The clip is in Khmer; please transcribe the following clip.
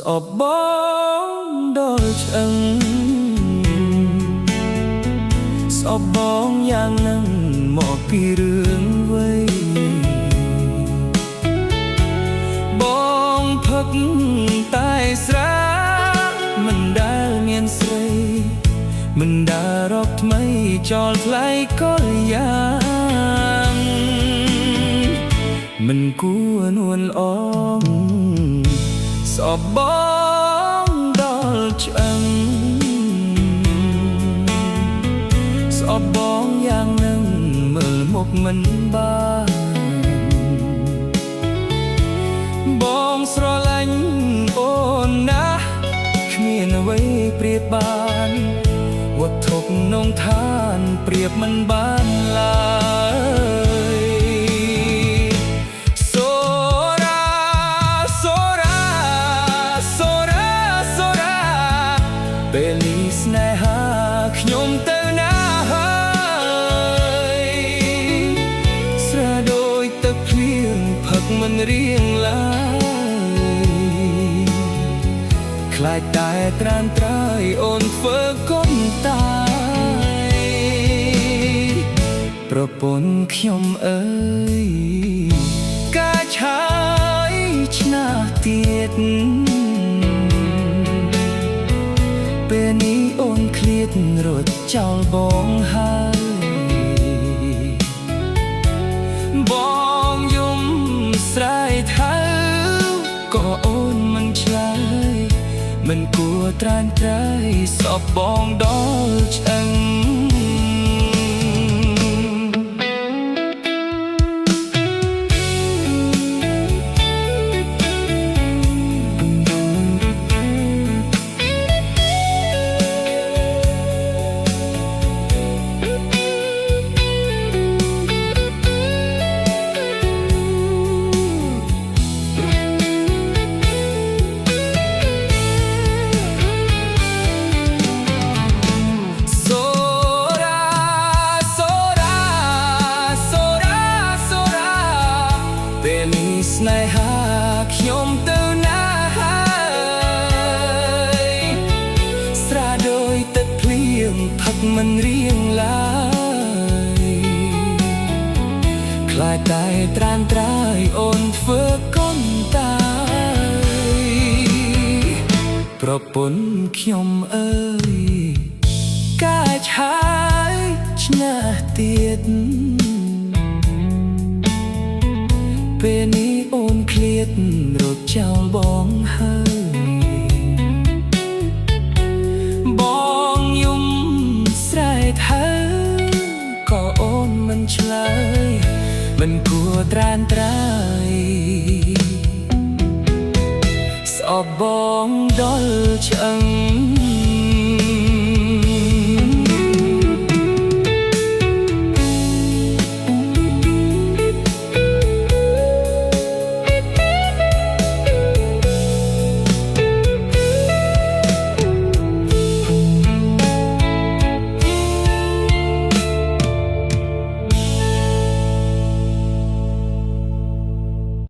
อบបងដល់ឆ្អឹងស្អប់បងយ៉ាងនឹងមកពីរឿងវ័យបងផឹកតែស្រាមិនដែលមានស្រីមិនដែលរកថ្មីចោលថ្លៃក៏យ៉ាងមិនគួរនួនអងស្អប់បងដល់ឆ្អឹងស្អប់បងយ៉ាងនឹងមើលមុខមិនបានបងស្រឡាញ់អូនណាស់គ្មានអ្វីប្រៀបបានវត្ថុក្នុងឋានប្រៀបមិនបានឡើយពេលនេះស្នេហាខ្ញុំទៅណាហើយស្រែដូចទឹកភ្លៀងផឹកមិនរៀងឡើយខ្លាចតែត្រានត្រើយអូនធ្វើកុំតាយប្រពន្ធខ្ញុំអើយកាឆាយឆ្នាស់ទៀតពេលនេះអូនឃ្លាតរត់ចោលបងហើយបងយំស្រែកហៅក៏អូនមិនឆ្លើយមិនគួរត្រានត្រើយស្អប់បងដល់ឆ្អឹងស្នេហាខ្ញុំទៅណាហើយស្រែដូចទឹកភ្លៀងផឹកមិនរៀងឡើយខ្លាចតែត្រានត្រើយអូនធ្វើកុំតាយប្រពន្ធខ្ញុំអើយកាចហើយឆ្នាស់ទៀតពេលនេះអូនឃ្លាតរត់ចោលបងហើយបងយំស្រែកហៅក៏អូនមិនឆ្លើយមិនគួរត្រានត្រើយស្អប់បងដល់ឆ្អឹង